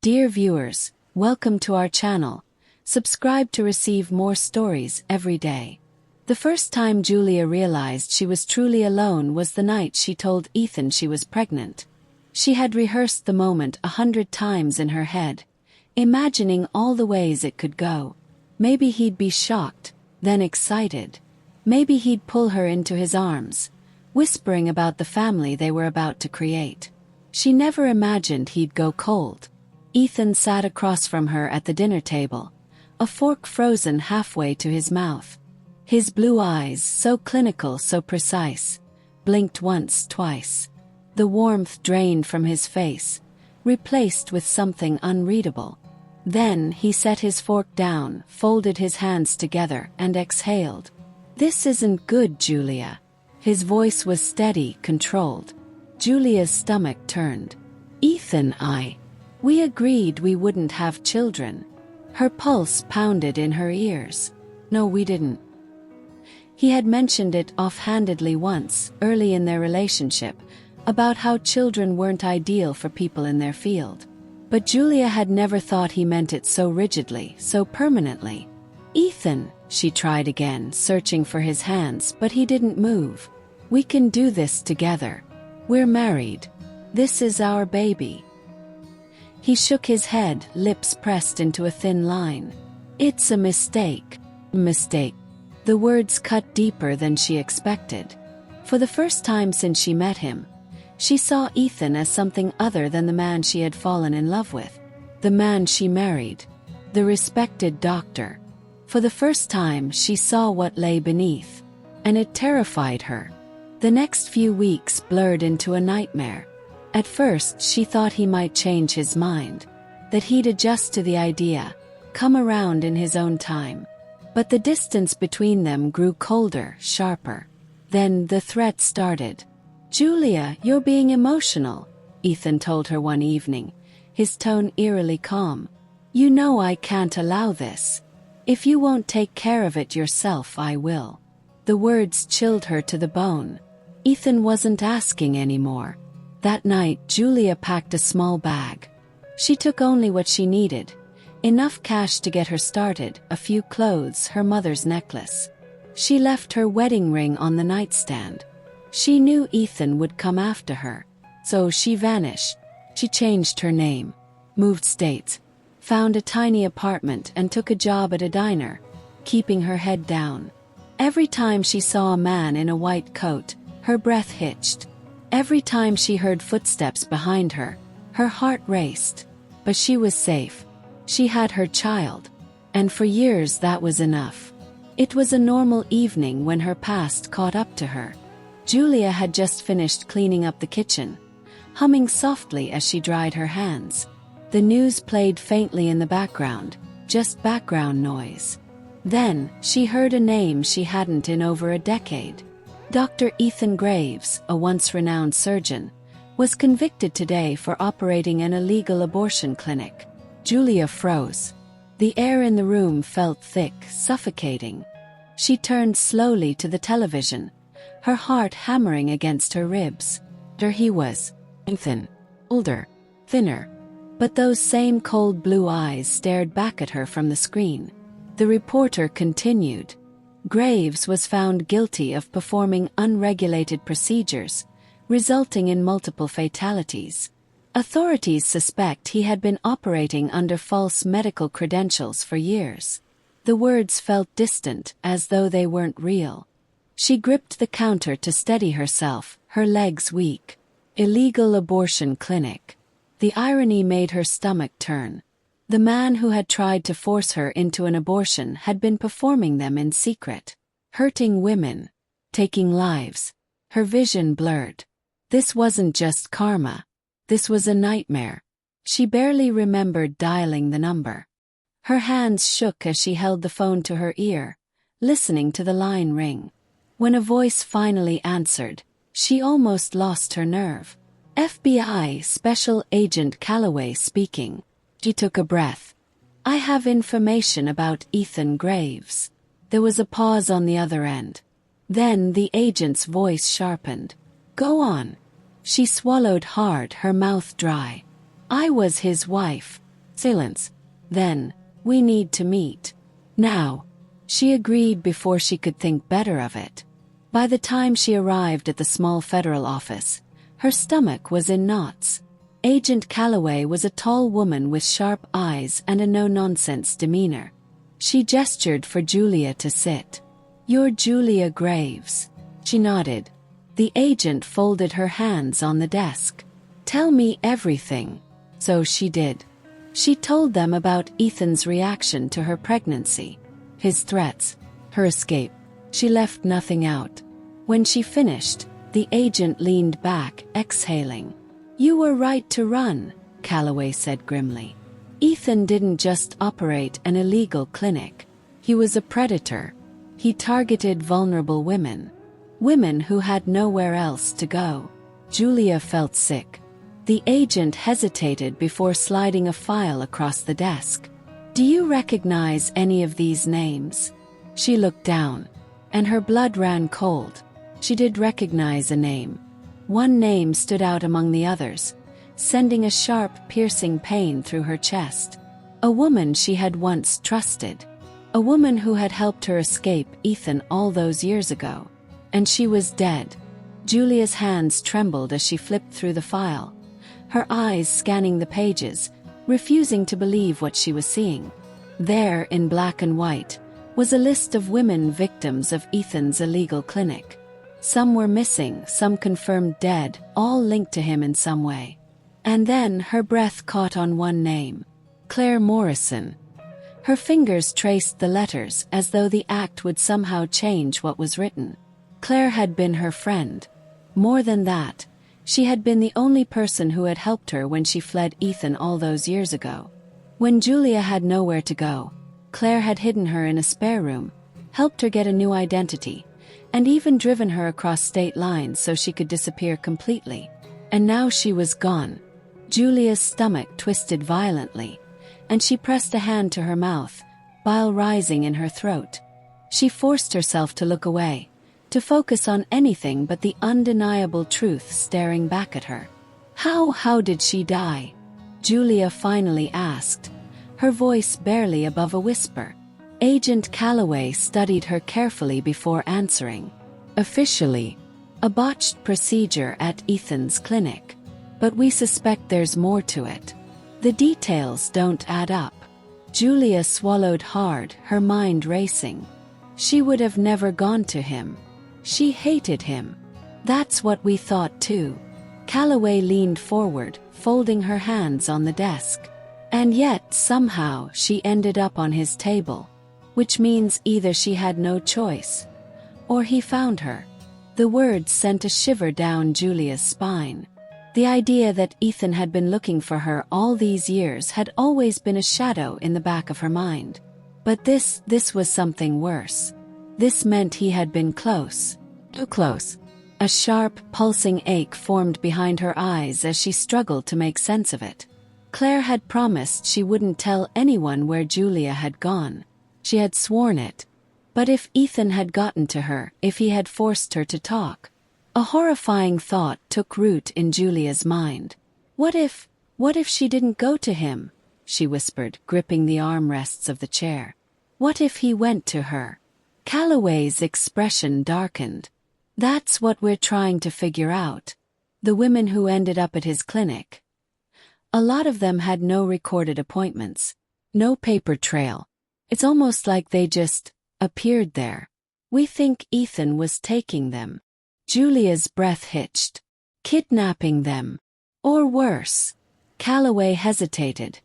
Dear viewers, welcome to our channel. Subscribe to receive more stories every day. The first time Julia realized she was truly alone was the night she told Ethan she was pregnant. She had rehearsed the moment 100 times in her head, imagining all the ways it could go. Maybe he'd be shocked, then excited. Maybe he'd pull her into his arms, whispering about the family they were about to create. She never imagined he'd go cold. Ethan sat across from her at the dinner table, a fork frozen halfway to his mouth. His blue eyes, so clinical, so precise, blinked once, twice. The warmth drained from his face, replaced with something unreadable. Then he set his fork down, folded his hands together, and exhaled. "This isn't good, Julia." His voice was steady, controlled. Julia's stomach turned. "Ethan, we agreed we wouldn't have children." Her pulse pounded in her ears. "No, we didn't." He had mentioned it offhandedly once, early in their relationship, about how children weren't ideal for people in their field. But Julia had never thought he meant it so rigidly, so permanently. "Ethan," she tried again, searching for his hands, but he didn't move. "We can do this together. We're married. This is our baby." He shook his head, lips pressed into a thin line. "It's a mistake." Mistake. The words cut deeper than she expected. For the first time since she met him, she saw Ethan as something other than the man she had fallen in love with. The man she married. The respected doctor. For the first time she saw what lay beneath. And it terrified her. The next few weeks blurred into a nightmare. At first she thought he might change his mind, that he'd adjust to the idea, come around in his own time. But the distance between them grew colder, sharper. Then the threat started. "Julia, you're being emotional," Ethan told her one evening, his tone eerily calm. "You know I can't allow this. If you won't take care of it yourself, I will." The words chilled her to the bone. Ethan wasn't asking anymore. That night, Julia packed a small bag. She took only what she needed. Enough cash to get her started, a few clothes, her mother's necklace. She left her wedding ring on the nightstand. She knew Ethan would come after her. So she vanished. She changed her name, moved states, found a tiny apartment and took a job at a diner, keeping her head down. Every time she saw a man in a white coat, her breath hitched. Every time she heard footsteps behind her, her heart raced. But she was safe. She had her child. And for years that was enough. It was a normal evening when her past caught up to her. Julia had just finished cleaning up the kitchen, humming softly as she dried her hands. The news played faintly in the background, just background noise. Then, she heard a name she hadn't in over a decade. Dr. Ethan Graves, a once renowned surgeon, was convicted today for operating an illegal abortion clinic. Julia froze. The air in the room felt thick, suffocating. She turned slowly to the television, her heart hammering against her ribs. There he was, Ethan, older, thinner. But those same cold blue eyes stared back at her from the screen. The reporter continued. Graves was found guilty of performing unregulated procedures, resulting in multiple fatalities. Authorities suspect he had been operating under false medical credentials for years. The words felt distant, as though they weren't real. She gripped the counter to steady herself, her legs weak. Illegal abortion clinic. The irony made her stomach turn. The man who had tried to force her into an abortion had been performing them in secret. Hurting women. Taking lives. Her vision blurred. This wasn't just karma. This was a nightmare. She barely remembered dialing the number. Her hands shook as she held the phone to her ear, listening to the line ring. When a voice finally answered, she almost lost her nerve. FBI Special Agent Calloway speaking. She took a breath. "I have information about Ethan Graves." There was a pause on the other end. Then the agent's voice sharpened. "Go on." She swallowed hard, her mouth dry. "I was his wife. Silence. Then, we need to meet. Now. She agreed before she could think better of it. By the time she arrived at the small federal office, her stomach was in knots. Agent Calloway was a tall woman with sharp eyes and a no-nonsense demeanor. She gestured for Julia to sit. "You're Julia Graves." She nodded. The agent folded her hands on the desk. "Tell me everything." So she did. She told them about Ethan's reaction to her pregnancy, his threats, her escape. She left nothing out. When she finished, the agent leaned back, exhaling. "You were right to run," Calloway said grimly. Ethan didn't just operate an illegal clinic. He was a predator. He targeted vulnerable women. Women who had nowhere else to go. Julia felt sick. The agent hesitated before sliding a file across the desk. "Do you recognize any of these names?" She looked down, and her blood ran cold. She did recognize a name. One name stood out among the others, sending a sharp, piercing pain through her chest. A woman she had once trusted. A woman who had helped her escape Ethan all those years ago. And she was dead. Julia's hands trembled as she flipped through the file, her eyes scanning the pages, refusing to believe what she was seeing. There, in black and white, was a list of women victims of Ethan's illegal clinic. Some were missing, some confirmed dead, all linked to him in some way. And then her breath caught on one name. Claire Morrison. Her fingers traced the letters as though the act would somehow change what was written. Claire had been her friend. More than that, she had been the only person who had helped her when she fled Ethan all those years ago. When Julia had nowhere to go, Claire had hidden her in a spare room, helped her get a new identity, and even driven her across state lines so she could disappear completely. And now she was gone. Julia's stomach twisted violently, and she pressed a hand to her mouth, bile rising in her throat. She forced herself to look away, to focus on anything but the undeniable truth staring back at her. How did she die?" Julia finally asked, her voice barely above a whisper. Agent Calloway studied her carefully before answering. "Officially, a botched procedure at Ethan's clinic. But we suspect there's more to it. The details don't add up." Julia swallowed hard, her mind racing. She would have never gone to him. She hated him. "That's what we thought too." Calloway leaned forward, folding her hands on the desk. "And yet, somehow, she ended up on his table. Which means either she had no choice, or he found her." The words sent a shiver down Julia's spine. The idea that Ethan had been looking for her all these years had always been a shadow in the back of her mind. But this was something worse. This meant he had been close. Too close. A sharp, pulsing ache formed behind her eyes as she struggled to make sense of it. Claire had promised she wouldn't tell anyone where Julia had gone. She had sworn it. But if Ethan had gotten to her, if he had forced her to talk? A horrifying thought took root in Julia's mind. What if she didn't go to him? She whispered, gripping the armrests of the chair. What if he went to her? Calloway's expression darkened. "That's what we're trying to figure out. The women who ended up at his clinic. A lot of them had no recorded appointments, no paper trail. It's almost like they just appeared there. We think Ethan was taking them." Julia's breath hitched. "Kidnapping them. Or worse." Calloway hesitated,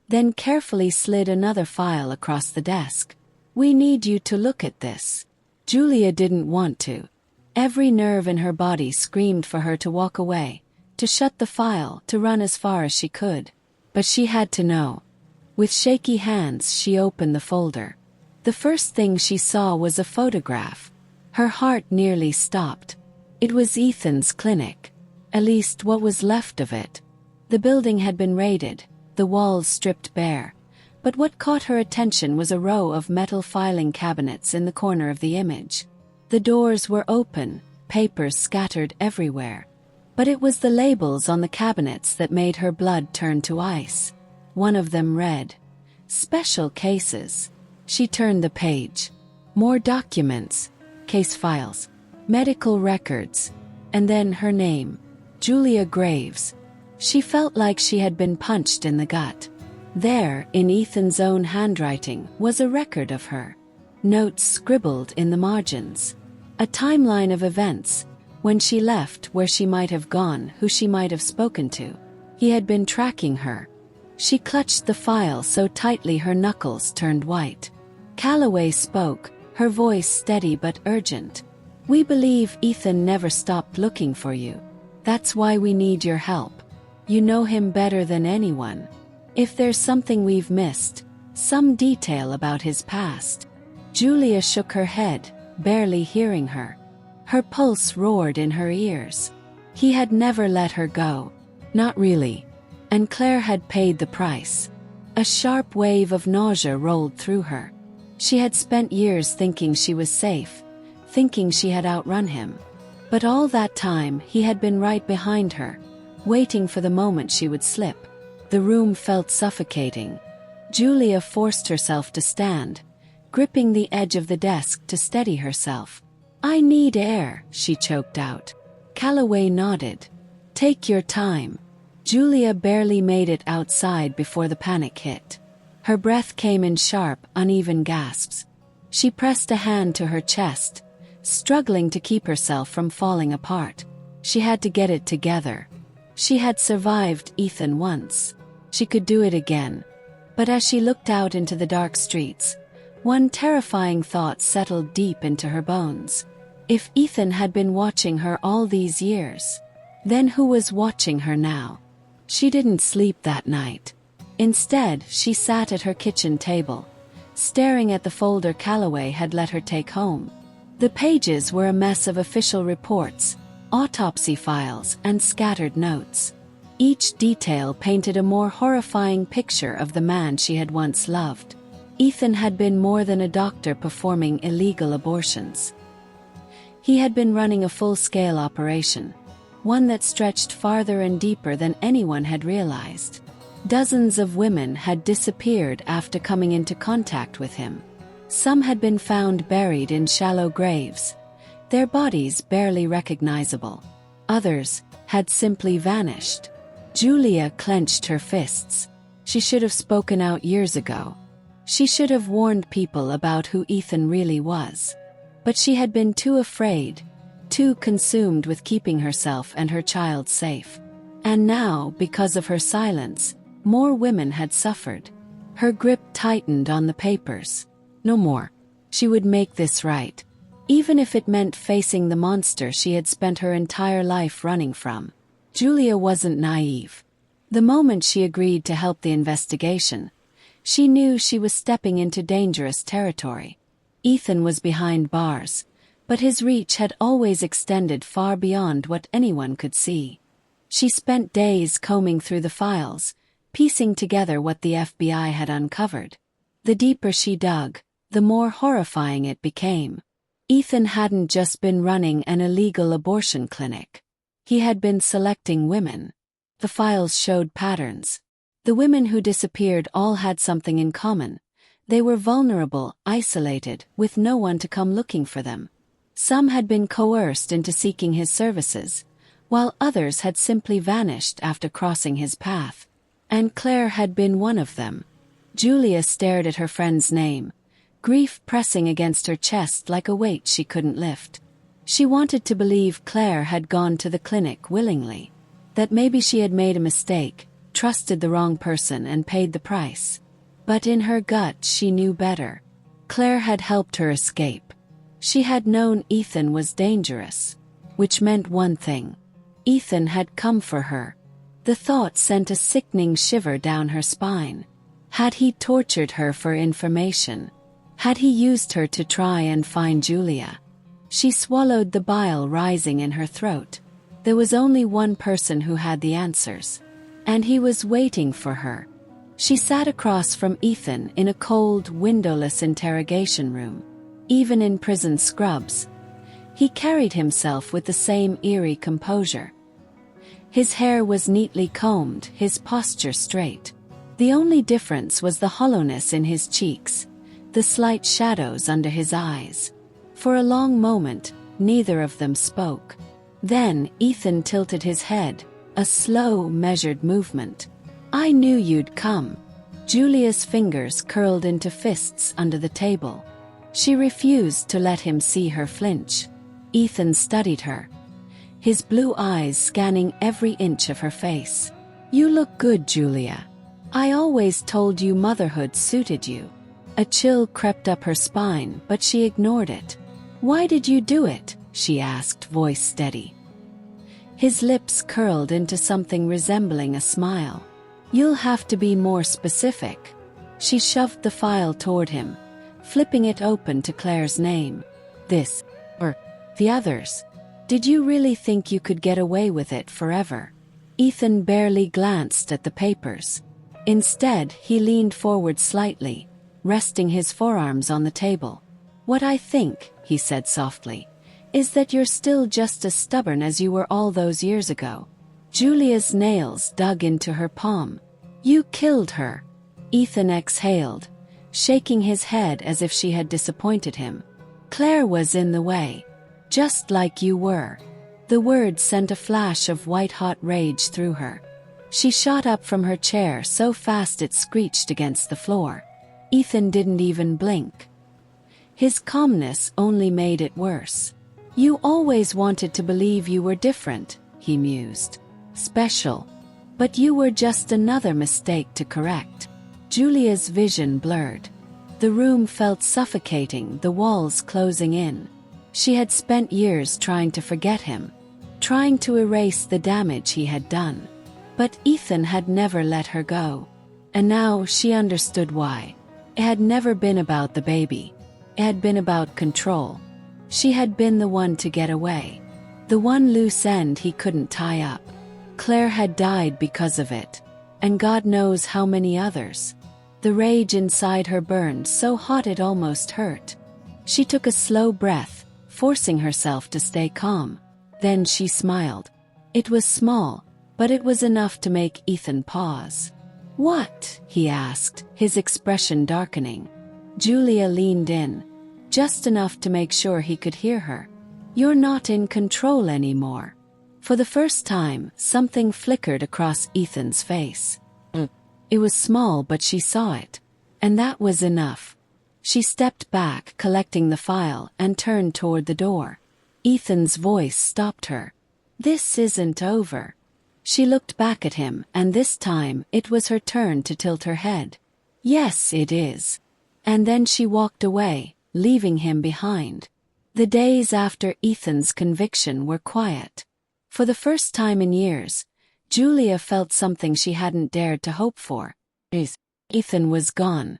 then carefully slid another file across the desk. "We need you to look at this." Julia didn't want to. Every nerve in her body screamed for her to walk away, to shut the file, to run as far as she could. But she had to know. With shaky hands she opened the folder. The first thing she saw was a photograph. Her heart nearly stopped. It was Ethan's clinic. At least what was left of it. The building had been raided, the walls stripped bare. But what caught her attention was a row of metal filing cabinets in the corner of the image. The doors were open, papers scattered everywhere. But it was the labels on the cabinets that made her blood turn to ice. One of them read, "Special cases." She turned the page. More documents, case files, medical records, and then her name, Julia Graves. She felt like she had been punched in the gut. There, in Ethan's own handwriting, was a record of her. Notes scribbled in the margins. A timeline of events, when she left, where she might have gone, who she might have spoken to. He had been tracking her. She clutched the file so tightly her knuckles turned white. Calloway spoke, her voice steady but urgent. "We believe Ethan never stopped looking for you. That's why we need your help. You know him better than anyone. If there's something we've missed, some detail about his past." Julia shook her head, barely hearing her. Her pulse roared in her ears. He had never let her go. Not really. And Claire had paid the price. A sharp wave of nausea rolled through her. She had spent years thinking she was safe, thinking she had outrun him. But all that time he had been right behind her, waiting for the moment she would slip. The room felt suffocating. Julia forced herself to stand, gripping the edge of the desk to steady herself. "I need air," she choked out. Calloway nodded. "Take your time." Julia barely made it outside before the panic hit. Her breath came in sharp, uneven gasps. She pressed a hand to her chest, struggling to keep herself from falling apart. She had to get it together. She had survived Ethan once. She could do it again. But as she looked out into the dark streets, one terrifying thought settled deep into her bones. If Ethan had been watching her all these years, then who was watching her now? She didn't sleep that night. Instead, she sat at her kitchen table, staring at the folder Calloway had let her take home. The pages were a mess of official reports, autopsy files, and scattered notes. Each detail painted a more horrifying picture of the man she had once loved. Ethan had been more than a doctor performing illegal abortions. He had been running a full-scale operation, one that stretched farther and deeper than anyone had realized. Dozens of women had disappeared after coming into contact with him. Some had been found buried in shallow graves, their bodies barely recognizable. Others had simply vanished. Julia clenched her fists. She should have spoken out years ago. She should have warned people about who Ethan really was. But she had been too afraid, too consumed with keeping herself and her child safe. And now, because of her silence, more women had suffered. Her grip tightened on the papers. No more. She would make this right. Even if it meant facing the monster she had spent her entire life running from. Julia wasn't naive. The moment she agreed to help the investigation, she knew she was stepping into dangerous territory. Ethan was behind bars, but his reach had always extended far beyond what anyone could see. She spent days combing through the files, piecing together what the FBI had uncovered. The deeper she dug, the more horrifying it became. Ethan hadn't just been running an illegal abortion clinic. He had been selecting women. The files showed patterns. The women who disappeared all had something in common. They were vulnerable, isolated, with no one to come looking for them. Some had been coerced into seeking his services, while others had simply vanished after crossing his path. And Claire had been one of them. Julia stared at her friend's name, grief pressing against her chest like a weight she couldn't lift. She wanted to believe Claire had gone to the clinic willingly, that maybe she had made a mistake, trusted the wrong person and paid the price. But in her gut she knew better. Claire had helped her escape. She had known Ethan was dangerous, which meant one thing. Ethan had come for her. The thought sent a sickening shiver down her spine. Had he tortured her for information? Had he used her to try and find Julia? She swallowed the bile rising in her throat. There was only one person who had the answers, and he was waiting for her. She sat across from Ethan in a cold, windowless interrogation room. Even in prison scrubs, he carried himself with the same eerie composure. His hair was neatly combed, his posture straight. The only difference was the hollowness in his cheeks, the slight shadows under his eyes. For a long moment, neither of them spoke. Then Ethan tilted his head, a slow, measured movement. "I knew you'd come." Julia's fingers curled into fists under the table. She refused to let him see her flinch. Ethan studied her, his blue eyes scanning every inch of her face. "You look good, Julia. I always told you motherhood suited you." A chill crept up her spine, but she ignored it. "Why did you do it?" she asked, voice steady. His lips curled into something resembling a smile. "You'll have to be more specific." She shoved the file toward him, flipping it open to Claire's name. "This, or the others. Did you really think you could get away with it forever?" Ethan barely glanced at the papers. Instead, he leaned forward slightly, resting his forearms on the table. "What I think," he said softly, "is that you're still just as stubborn as you were all those years ago." Julia's nails dug into her palm. "You killed her." Ethan exhaled, shaking his head as if she had disappointed him. "Claire was in the way. Just like you were." The words sent a flash of white-hot rage through her. She shot up from her chair so fast it screeched against the floor. Ethan didn't even blink. His calmness only made it worse. "You always wanted to believe you were different," he mused. "Special. But you were just another mistake to correct." Julia's vision blurred. The room felt suffocating, the walls closing in. She had spent years trying to forget him, trying to erase the damage he had done. But Ethan had never let her go. And now she understood why. It had never been about the baby. It had been about control. She had been the one to get away, the one loose end he couldn't tie up. Claire had died because of it, and God knows how many others. The rage inside her burned so hot it almost hurt. She took a slow breath, forcing herself to stay calm. Then she smiled. It was small, but it was enough to make Ethan pause. "What?" he asked, his expression darkening. Julia leaned in, just enough to make sure he could hear her. "You're not in control anymore." For the first time, something flickered across Ethan's face. It was small, but she saw it. And that was enough. She stepped back, collecting the file, and turned toward the door. Ethan's voice stopped her. "This isn't over." She looked back at him, and this time it was her turn to tilt her head. "Yes, it is." And then she walked away, leaving him behind. The days after Ethan's conviction were quiet. For the first time in years, Julia felt something she hadn't dared to hope for. Ethan was gone.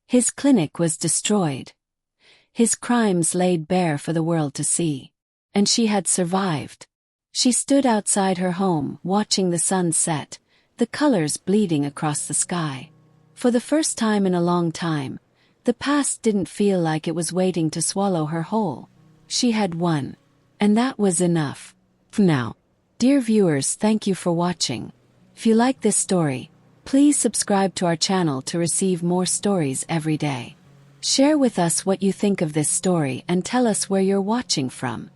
His clinic was destroyed. His crimes laid bare for the world to see. And she had survived. She stood outside her home, watching the sun set, the colors bleeding across the sky. For the first time in a long time, the past didn't feel like it was waiting to swallow her whole. She had won. And that was enough. Now, dear viewers, thank you for watching. If you like this story, please subscribe to our channel to receive more stories every day. Share with us what you think of this story and tell us where you're watching from.